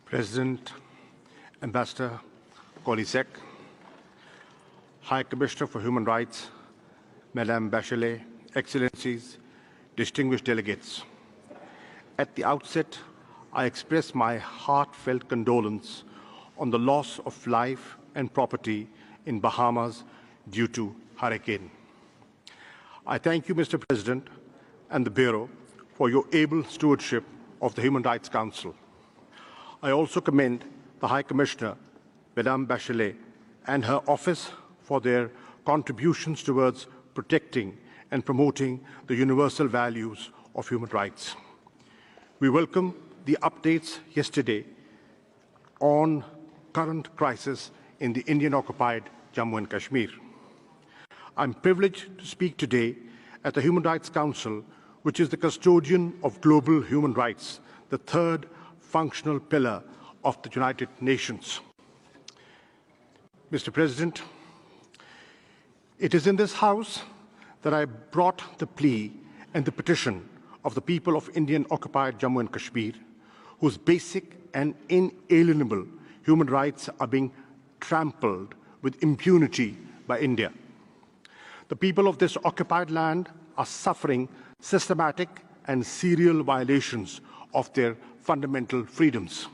President, Ambassador Kolisek, High Commissioner for Human Rights, Madame Bachelet, Excellencies, distinguished delegates. At the outset, I express my heartfelt condolence on the loss of life and property in Bahamas due to hurricane. I thank you, Mr. President, and the Bureau for your able stewardship of the Human Rights Council. I also commend the High Commissioner, Madame Bachelet, and her office for their contributions towards protecting and promoting the universal values of human rights. We welcome the updates yesterday on current crisis in the Indian-occupied Jammu and Kashmir. I'm privileged to speak today at the Human Rights Council, which is the custodian of global human rights, the third functional pillar of the United Nations. Mr. President, it is in this House that I brought the plea and the petition of the people of Indian-occupied Jammu and Kashmir, whose basic and inalienable human rights are being trampled with impunity by India. The people of this occupied land are suffering systematic and serial violations of their fundamental freedoms.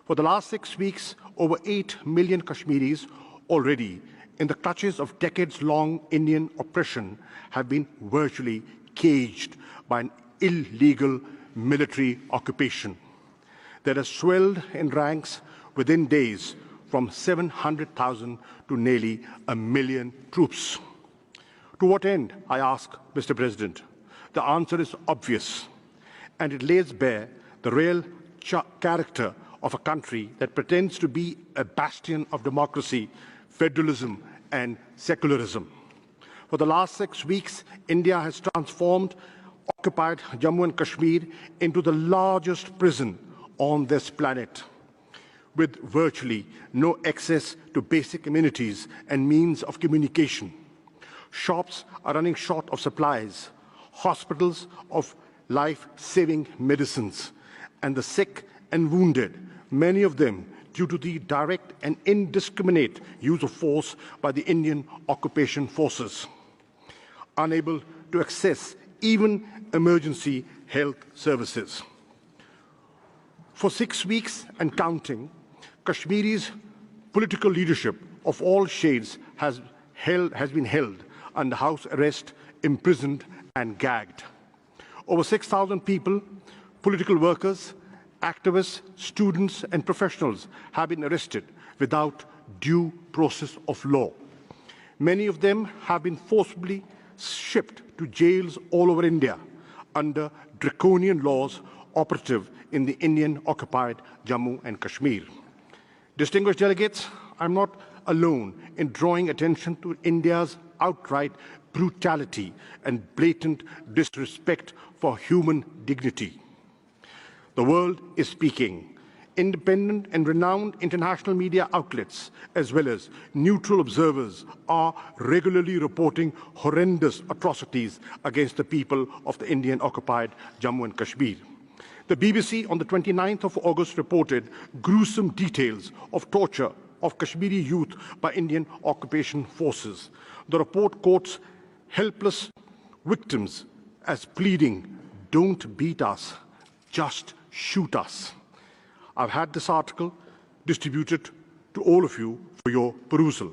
For the last 6 weeks, over 8 million Kashmiris, already in the clutches of decades-long Indian oppression, have been virtually caged by an illegal military occupation that has swelled in ranks within days from 700,000 to nearly 1 million troops. To what end, I ask, Mr. President? The answer is obvious, and it lays bare the real character of a country that pretends to be a bastion of democracy, federalism, and secularism. For the last 6 weeks, India has transformed occupied Jammu and Kashmir into the largest prison on this planet, with virtually no access to basic amenities and means of communication. Shops are running short of supplies, hospitals of life-saving medicines, and the sick and wounded, many of them due to the direct and indiscriminate use of force by the Indian occupation forces, unable to access even emergency health services. For 6 weeks and counting, Kashmiri's political leadership of all shades has been held under house arrest, imprisoned, and gagged. Over 6,000 people, political workers, activists, students, and professionals have been arrested without due process of law. Many of them have been forcibly shipped to jails all over India under draconian laws operative in the Indian-occupied Jammu and Kashmir. Distinguished delegates, I'm not alone in drawing attention to India's outright brutality and blatant disrespect for human dignity. The world is speaking. Independent and renowned international media outlets, as well as neutral observers, are regularly reporting horrendous atrocities against the people of the Indian-occupied Jammu and Kashmir. The BBC on the 29th of August reported gruesome details of torture of Kashmiri youth by Indian occupation forces. The report quotes helpless victims as pleading, "Don't beat us, just shoot us." I've had this article distributed to all of you for your perusal.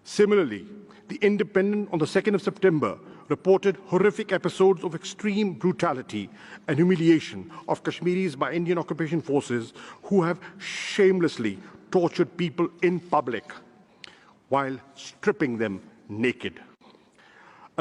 Similarly, The Independent on the 2nd of September reported horrific episodes of extreme brutality and humiliation of Kashmiris by Indian occupation forces who have shamelessly tortured people in public while stripping them naked.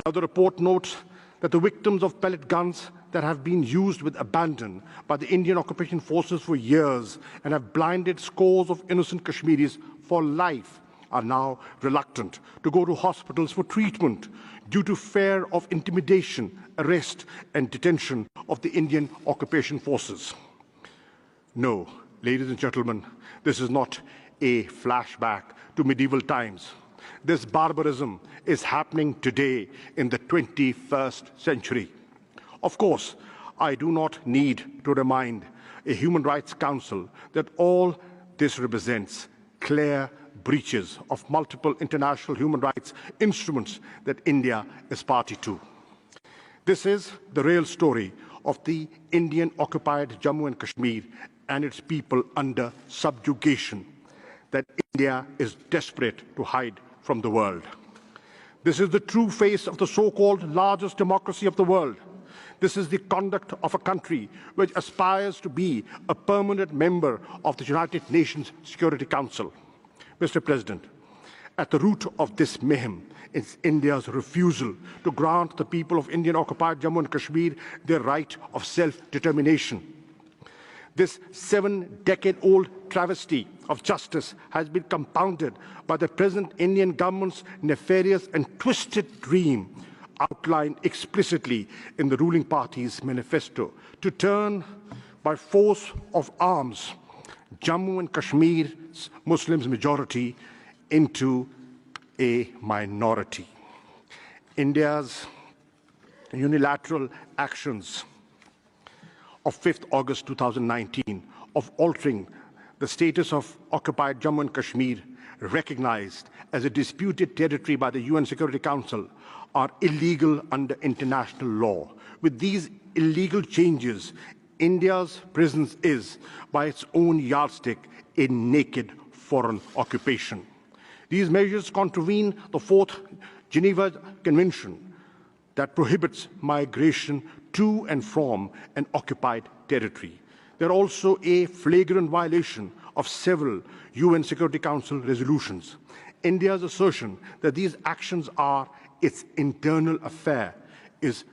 Another report notes that the victims of pellet guns that have been used with abandon by the Indian occupation forces for years and have blinded scores of innocent Kashmiris for life are now reluctant to go to hospitals for treatment due to fear of intimidation, arrest, and detention of the Indian occupation forces. No, ladies and gentlemen, this is not a flashback to medieval times. This barbarism is happening today in the 21st century. Of course, I do not need to remind a Human Rights Council, that all this represents clear breaches of multiple international human rights instruments that India is party to. This is the real story of the Indian-occupied Jammu and Kashmir and its people under subjugation that India is desperate to hide from the world. This is the true face of the so-called largest democracy of the world. This is the conduct of a country which aspires to be a permanent member of the United Nations Security Council. Mr. President, at the root of this mayhem is India's refusal to grant the people of Indian-occupied Jammu and Kashmir their right of self-determination. This 7-decade-old travesty of justice has been compounded by the present Indian government's nefarious and twisted dream outlined explicitly in the ruling party's manifesto to turn by force of arms Jammu and Kashmir's Muslims majority into a minority. India's unilateral actions of 5th August 2019 of altering the status of occupied Jammu and Kashmir, recognized as a disputed territory by the UN Security Council, are illegal under international law. With these illegal changes, India's presence is, by its own yardstick, a naked foreign occupation. These measures contravene the 4th Geneva Convention that prohibits migration to and from an occupied territory. They are also a flagrant violation of several UN Security Council resolutions. India's assertion that these actions are its internal affair is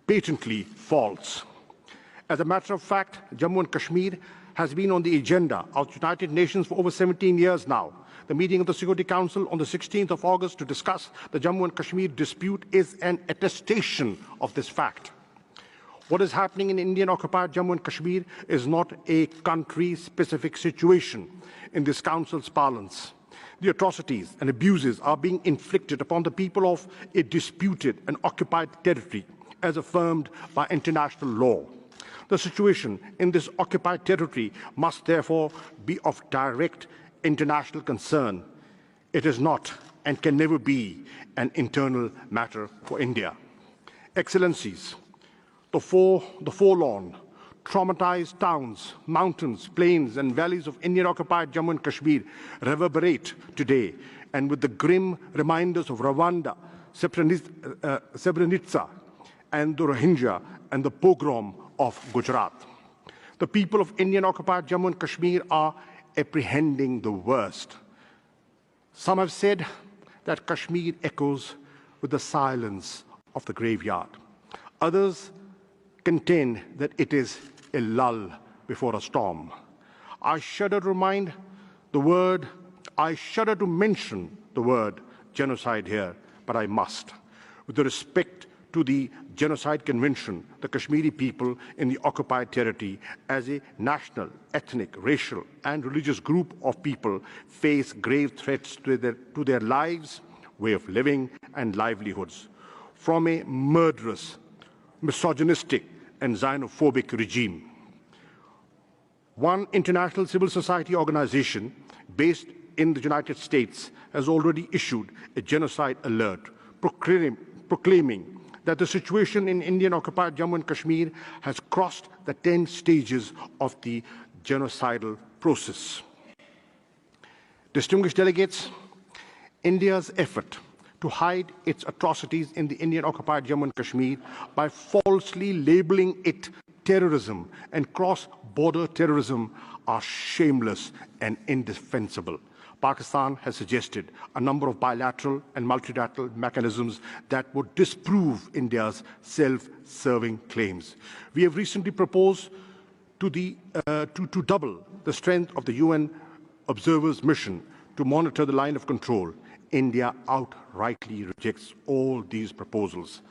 patently false. As a matter of fact, Jammu and Kashmir has been on the agenda of the United Nations for over 17 years now. The meeting of the Security Council on the 16th of August to discuss the Jammu and Kashmir dispute is an attestation of this fact. What is happening in Indian-occupied Jammu and Kashmir is not a country-specific situation in this Council's parlance. The atrocities and abuses are being inflicted upon the people of a disputed and occupied territory as affirmed by international law. The situation in this occupied territory must therefore be of direct international concern. It is not and can never be an internal matter for India. Excellencies, the forlorn, traumatized towns, mountains, plains and valleys of Indian-occupied Jammu and Kashmir reverberate today, and with the grim reminders of Rwanda, Srebrenica, and the Rohingya and the pogrom of Gujarat. The people of Indian-occupied Jammu and Kashmir are apprehending the worst. Some have said that Kashmir echoes with the silence of the graveyard. Others contend that it is a lull before a storm. I shudder to mention the word genocide here, but I must. With the respect to the Genocide Convention, the Kashmiri people in the occupied territory as a national, ethnic, racial and religious group of people face grave threats to their lives, way of living and livelihoods from a murderous, misogynistic and xenophobic regime. One international civil society organization based in the United States has already issued a genocide alert, proclaiming that the situation in Indian-occupied Jammu and Kashmir has crossed the 10 stages of the genocidal process. Distinguished delegates, India's effort to hide its atrocities in the Indian-occupied Jammu and Kashmir by falsely labeling it terrorism and cross-border terrorism are shameless and indefensible. Pakistan has suggested a number of bilateral and multilateral mechanisms that would disprove India's self-serving claims. We have recently proposed to double the strength of the UN observers mission to monitor the line of control. India outrightly rejects all these proposals.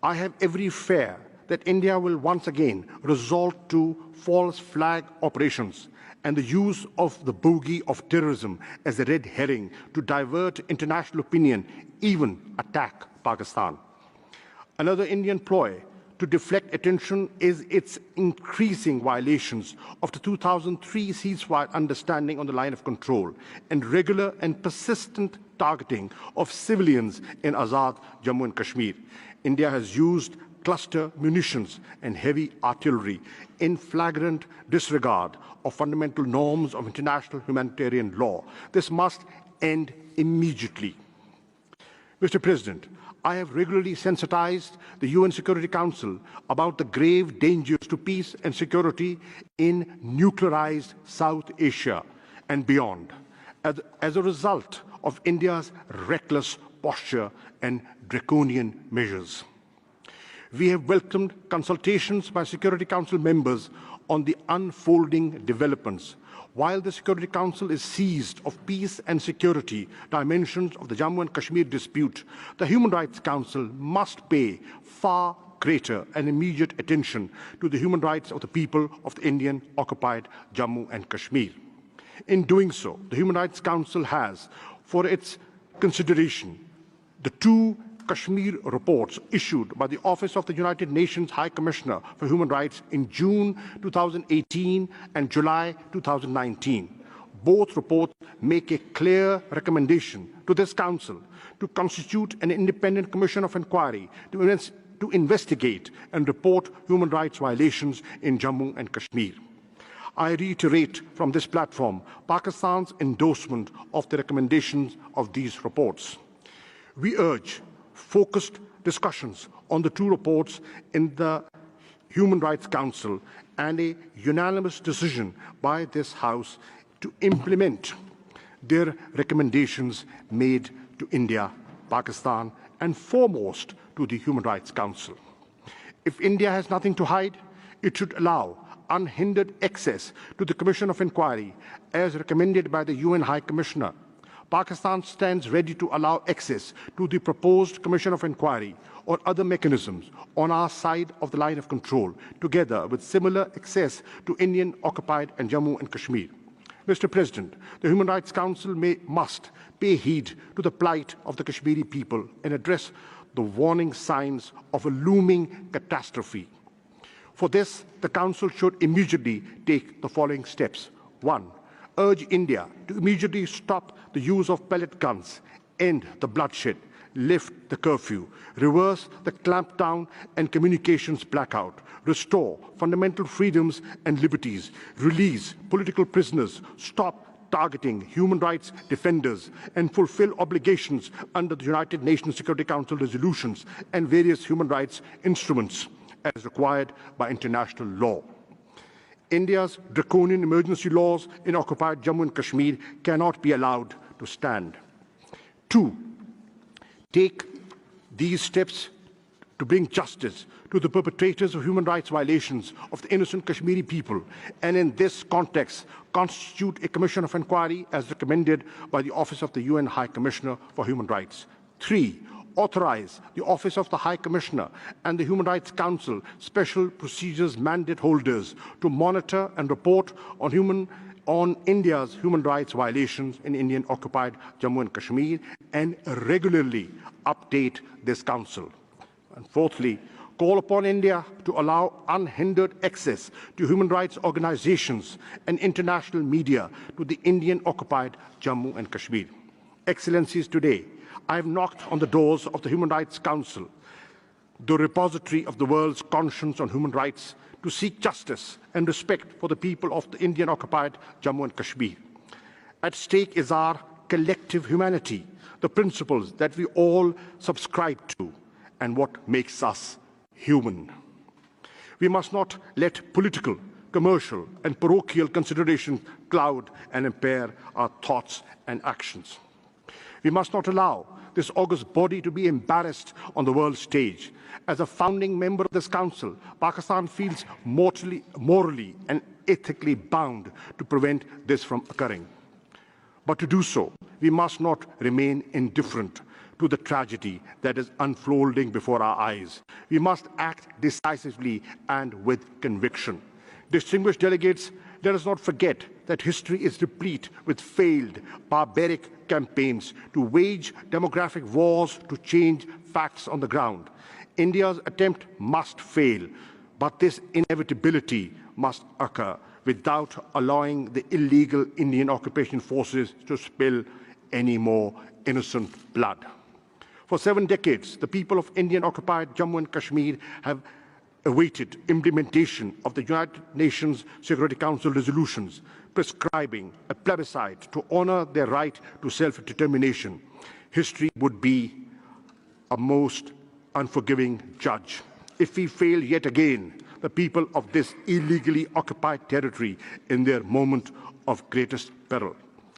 I have every fear that India will once again resort to false flag operations and the use of the bogey of terrorism as a red herring to divert international opinion, even attack Pakistan. Another Indian ploy to deflect attention is its increasing violations of the 2003 ceasefire understanding on the line of control and regular and persistent targeting of civilians in Azad Jammu and Kashmir. India has used cluster munitions and heavy artillery in flagrant disregard of fundamental norms of international humanitarian law. This must end immediately. Mr. President, I have regularly sensitized the UN Security Council about the grave dangers to peace and security in nuclearized South Asia and beyond, as a result of India's reckless posture and draconian measures. We have welcomed consultations by Security Council members on the unfolding developments. While the Security Council is seized of peace and security dimensions of the Jammu and Kashmir dispute, the Human Rights Council must pay far greater and immediate attention to the human rights of the people of the Indian-occupied Jammu and Kashmir. In doing so, the Human Rights Council has, for its consideration, the two Kashmir reports issued by the Office of the United Nations High Commissioner for Human Rights in June 2018 and July 2019. Both reports make a clear recommendation to this Council to constitute an independent commission of inquiry to investigate and report human rights violations in Jammu and Kashmir. I reiterate from this platform Pakistan's endorsement of the recommendations of these reports. We urge focused discussions on the two reports in the Human Rights Council and a unanimous decision by this House to implement their recommendations made to India, Pakistan, and foremost to the Human Rights Council. If India has nothing to hide, it should allow unhindered access to the Commission of Inquiry as recommended by the UN High Commissioner. Pakistan stands ready to allow access to the proposed Commission of Inquiry or other mechanisms on our side of the line of control, together with similar access to Indian-occupied and Jammu and Kashmir. Mr. President, the Human Rights Council must pay heed to the plight of the Kashmiri people and address the warning signs of a looming catastrophe. For this, the Council should immediately take the following steps. 1. Urge India to immediately stop the use of pellet guns, end the bloodshed, lift the curfew, reverse the clampdown and communications blackout, restore fundamental freedoms and liberties, release political prisoners, stop targeting human rights defenders, and fulfill obligations under the United Nations Security Council resolutions and various human rights instruments as required by international law. India's draconian emergency laws in occupied Jammu and Kashmir cannot be allowed to stand. 2. Take these steps to bring justice to the perpetrators of human rights violations of the innocent Kashmiri people, and in this context, constitute a commission of inquiry as recommended by the Office of the UN High Commissioner for Human Rights. 3. Authorize the Office of the High Commissioner and the Human Rights Council special procedures mandate holders to monitor and report on India's human rights violations in Indian-occupied Jammu and Kashmir and regularly update this Council. And fourthly, call upon India to allow unhindered access to human rights organizations and international media to the Indian-occupied Jammu and Kashmir. Excellencies, today, I have knocked on the doors of the Human Rights Council, the repository of the world's conscience on human rights, to seek justice and respect for the people of the Indian-occupied Jammu and Kashmir. At stake is our collective humanity, the principles that we all subscribe to, and what makes us human. We must not let political, commercial, and parochial considerations cloud and impair our thoughts and actions. We must not allow this august body to be embarrassed on the world stage. As a founding member of this Council, Pakistan feels morally and ethically bound to prevent this from occurring. But to do so, we must not remain indifferent to the tragedy that is unfolding before our eyes. We must act decisively and with conviction. Distinguished delegates, let us not forget that history is replete with failed, barbaric campaigns to wage demographic wars to change facts on the ground. India's attempt must fail, but this inevitability must occur without allowing the illegal Indian occupation forces to spill any more innocent blood. For 7 decades, the people of Indian-occupied Jammu and Kashmir have awaited implementation of the United Nations Security Council resolutions prescribing a plebiscite to honor their right to self-determination. History would be a most unforgiving judge if we fail yet again the people of this illegally occupied territory in their moment of greatest peril.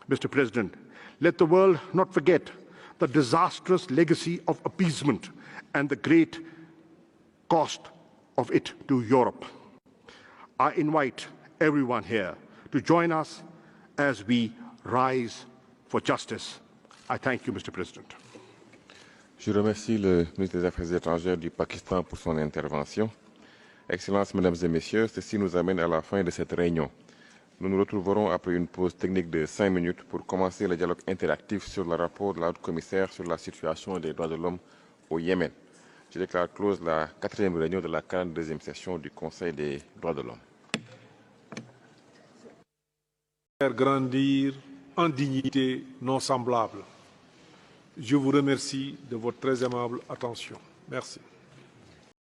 Mr. President, let the world not forget the disastrous legacy of appeasement and the great cost of it to Europe. I invite everyone here to join us as we rise for justice. I thank you, Mr. President. Je remercie le ministre des Affaires étrangères du Pakistan pour son intervention. Excellences, Mesdames et Messieurs, ceci nous amène à la fin de cette réunion. Nous nous retrouverons après une pause technique de 5 minutes pour commencer le dialogue interactif sur le rapport de la haute commissaire sur la situation des droits de l'homme au Yémen. Je déclare close la 4e réunion de la 42e session du Conseil des droits de l'homme. Faire grandir en dignité non semblable. Je vous remercie de votre très aimable attention. Merci.